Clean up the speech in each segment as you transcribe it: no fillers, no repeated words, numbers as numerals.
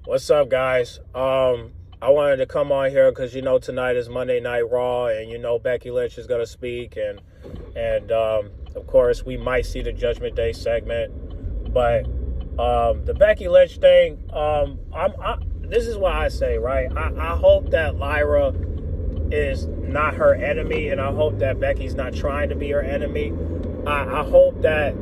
What's up, guys? I wanted to come on here because tonight is Monday Night Raw, and Becky Lynch is gonna speak, and of course we might see the Judgment Day segment, but the Becky Lynch thing, this is what I say, right? I hope that Lyra is not her enemy, and I hope that Becky's not trying to be her enemy. I hope that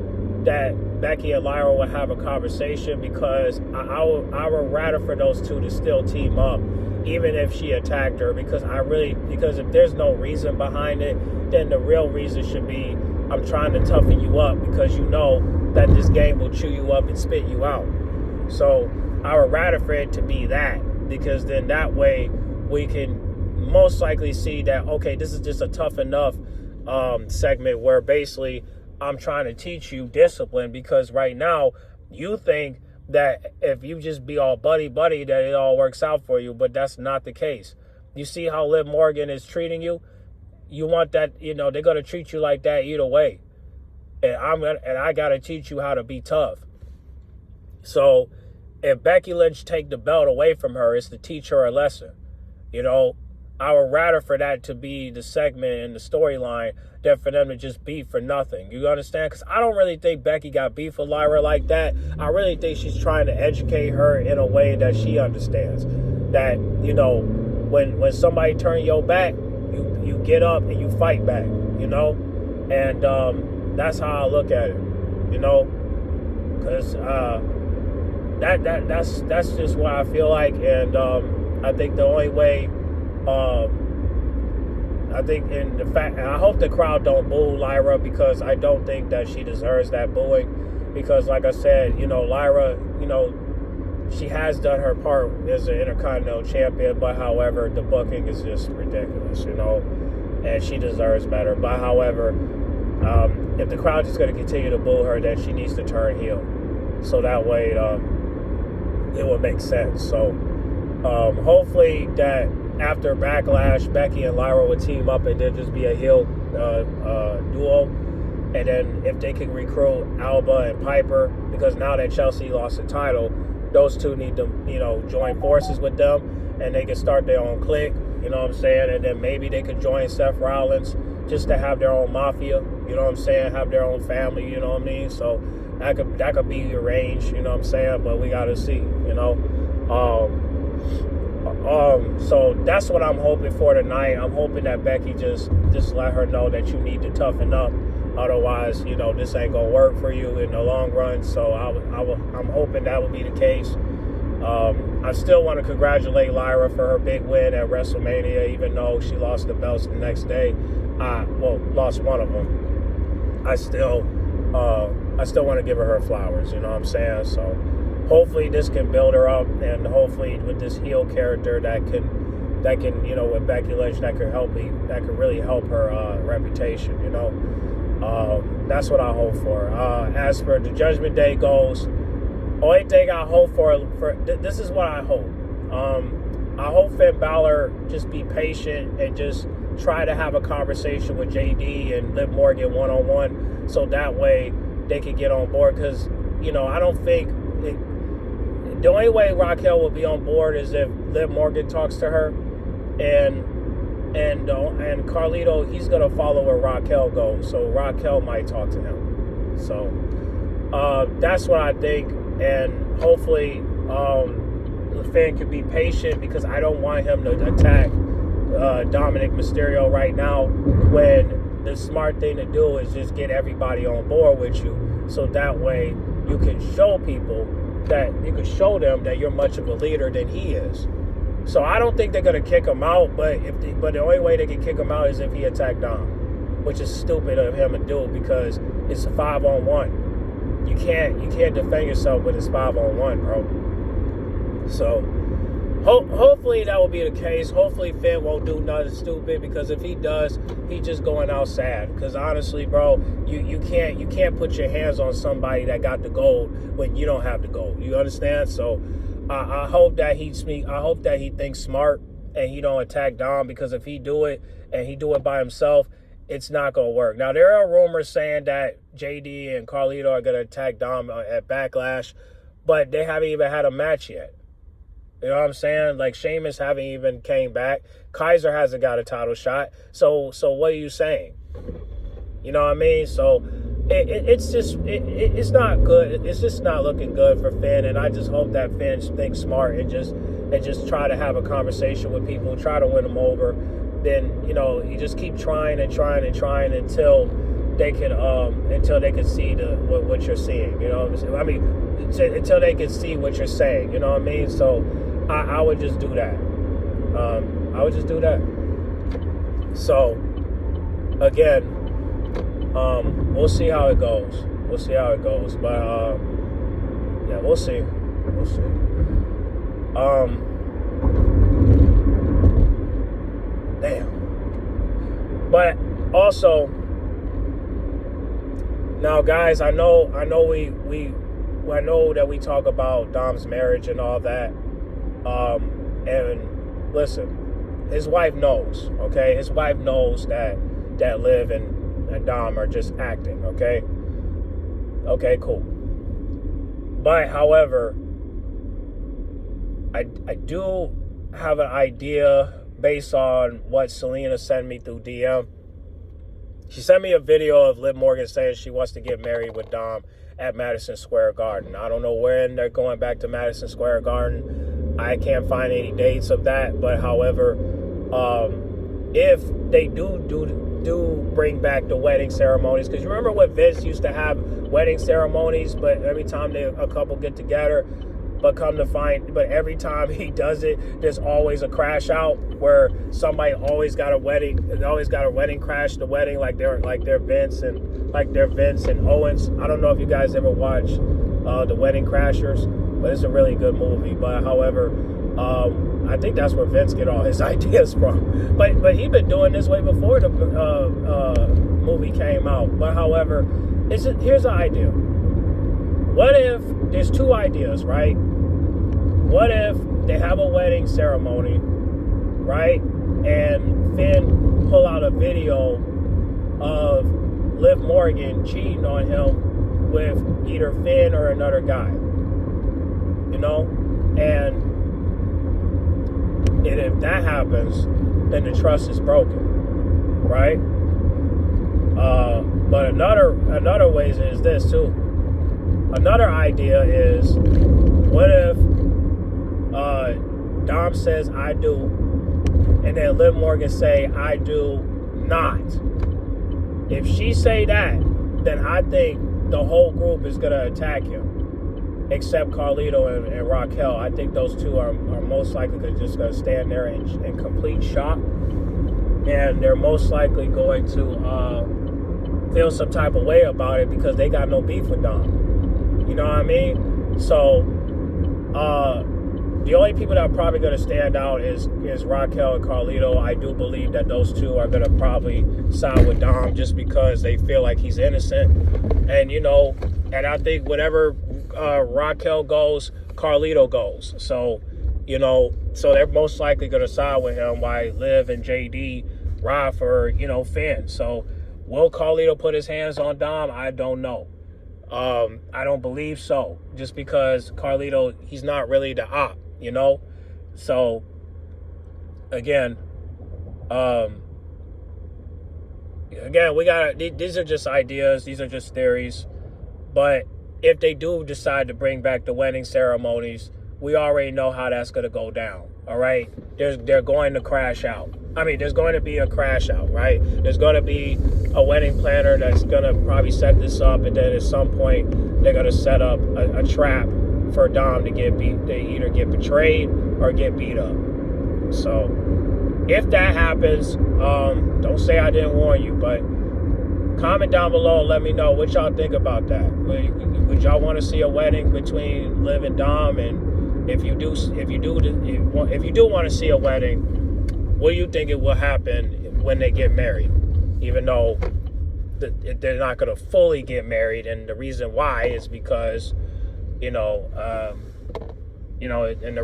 Becky and Lyra will have a conversation because I would rather for those two to still team up, even if she attacked her. Because if there's no reason behind it, then the real reason should be I'm trying to toughen you up because you know that this game will chew you up and spit you out. So I would rather for it to be that, because then that way we can most likely see that, okay, this is just a tough enough segment where basically I'm trying to teach you discipline, because right now you think that if you just be all buddy that it all works out for you, but that's not the case. You see how Liv Morgan is treating you? You want that, they're going to treat you like that either way. And I got to teach you how to be tough. So if Becky Lynch take the belt away from her, it's to teach her a lesson. I would rather for that to be the segment and the storyline than for them to just beef for nothing. You understand? Because I don't really think Becky got beef with Lyra like that. I really think she's trying to educate her in a way that she understands. That, when somebody turn your back, you get up and you fight back, And that's how I look at it, Because that's just what I feel like. And I think the only way... I think in the fact, and I hope the crowd don't boo Lyra, because I don't think that she deserves that booing. Because, like I said, Lyra, she has done her part as an Intercontinental Champion, but however, the booking is just ridiculous, and she deserves better. But however, if the crowd is going to continue to boo her, then she needs to turn heel, so that way it will make sense. So hopefully that after Backlash, Becky and Lyra would team up and then just be a heel duo. And then if they can recruit Alba and Piper, because now that Chelsea lost the title, those two need to, join forces with them, and they can start their own clique, you know what I'm saying? And then maybe they could join Seth Rollins just to have their own mafia, you know what I'm saying? Have their own family, you know what I mean? So that could be arranged, you know what I'm saying? But we got to see, So that's what I'm hoping for tonight. I'm hoping that Becky just let her know that you need to toughen up. Otherwise, this ain't gonna work for you in the long run. So I'm hoping that will be the case. I still want to congratulate Lyra for her big win at WrestleMania, even though she lost the belts the next day. Lost one of them. I still want to give her flowers. You know what I'm saying? So hopefully this can build her up, and hopefully with this heel character that can with Becky Lynch that could really help her reputation. That's what I hope for. As for the Judgment Day goes, only thing I hope for this is what I hope. I hope Finn Balor just be patient and just try to have a conversation with JD and Liv Morgan one-on-one, so that way they can get on board. Because I don't think the only way Raquel will be on board is if Liv Morgan talks to her, and Carlito, he's gonna follow where Raquel goes, so Raquel might talk to him. So that's what I think, and hopefully Finn can be patient, because I don't want him to attack Dominic Mysterio right now, when the smart thing to do is just get everybody on board with you, so that way you can show them that you're much of a leader than he is. So I don't think they're gonna kick him out, but the only way they can kick him out is if he attacked Dom, which is stupid of him to do, because it's a 5-on-1. You can't defend yourself when it's 5-on-1, bro. So hopefully that will be the case. Hopefully Finn won't do nothing stupid, because if he does, he's just going out sad. Because honestly, bro, you can't put your hands on somebody that got the gold when you don't have the gold. You understand? So I hope that he thinks smart and he don't attack Dom, because if he do it and he do it by himself, it's not gonna work. Now there are rumors saying that JD and Carlito are gonna attack Dom at Backlash, but they haven't even had a match yet. You know what I'm saying? Like, Sheamus haven't even came back. Kaiser hasn't got a title shot. So what are you saying? You know what I mean? So it's not good. It's just not looking good for Finn. And I just hope that Finn thinks smart and just try to have a conversation with people, try to win them over. Then, you know, you just keep trying and trying and trying until they can see what you're seeing. You know what I'm saying? I mean, until they can see what you're saying. You know what I mean? So I would just do that. I would just do that. So again, we'll see how it goes. We'll see how it goes. But yeah, we'll see. We'll see. Damn. But also, now guys, I know that we talk about Dom's marriage and all that. And listen, his wife knows, okay? His wife knows that Liv and Dom are just acting, okay? Okay, cool. But however, I do have an idea based on what Selena sent me through DM. She sent me a video of Liv Morgan saying she wants to get married with Dom at Madison Square Garden. I don't know when they're going back to Madison Square Garden. I can't find any dates of that. But however, if they do bring back the wedding ceremonies, because you remember when Vince used to have wedding ceremonies, but every time a couple get together, but every time he does it, there's always a crash out where somebody always got a wedding crash the wedding, like they're Vince and Owens. I don't know if you guys ever watched The Wedding Crashers, but it's a really good movie. But however, I think that's where Vince get all his ideas from. But he been doing this way before the movie came out. But however, here's an idea. What if there's two ideas, right? What if they have a wedding ceremony, right? And Finn pull out a video of Liv Morgan cheating on him with either Finn or another guy. You know? And if that happens, then the trust is broken, right? But another ways is this too. Another idea is, what if Dom says I do, and then Liv Morgan say I do not? If she say that, then I think the whole group is gonna attack him, except Carlito and Raquel. I think those two are most likely just gonna stand there in complete shock, and they're most likely going to feel some type of way about it because they got no beef with Dom. You know what I mean? So the only people that are probably going to stand out is Raquel and Carlito. I do believe that those two are going to probably side with Dom just because they feel like he's innocent. And, you know, and I think whatever Raquel goes, Carlito goes. So, you know, so they're most likely going to side with him while Liv and JD ride for, you know, Finn. So will Carlito put his hands on Dom? I don't know. I don't believe so, just because Carlito, he's not really the op, you know? So, again, these are just ideas, these are just theories, but if they do decide to bring back the wedding ceremonies, we already know how that's going to go down, all right? They're going to crash out. I mean, there's going to be a crash out, right? There's going to be a wedding planner that's going to probably set this up, and then at some point, they're going to set up a trap for Dom to get beat. They either get betrayed or get beat up. So, if that happens, don't say I didn't warn you, but comment down below and let me know what y'all think about that. Would y'all want to see a wedding between Liv and Dom? And if you do want to see a wedding, what do you think it will happen when they get married? Even though they're not going to fully get married, and the reason why is because, and the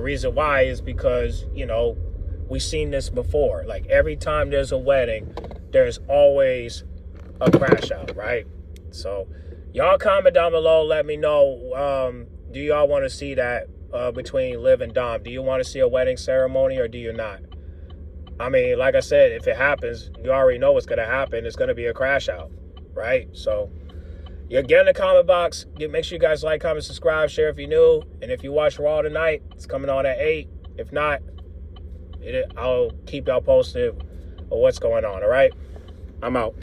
reason why is because, we've seen this before. Like, every time there's a wedding, there's always a crash out, right? So, y'all comment down below. Let me know. Do y'all want to see that? between Liv and Dom. Do you want to see a wedding ceremony or do you not? I mean, like I said, if it happens, you already know what's going to happen. It's going to be a crash out, right? So you get in the comment box. Make sure you guys like, comment, subscribe, share if you're new. And if you watch Raw tonight, it's coming on at 8. If not, I'll keep y'all posted of what's going on, all right? I'm out.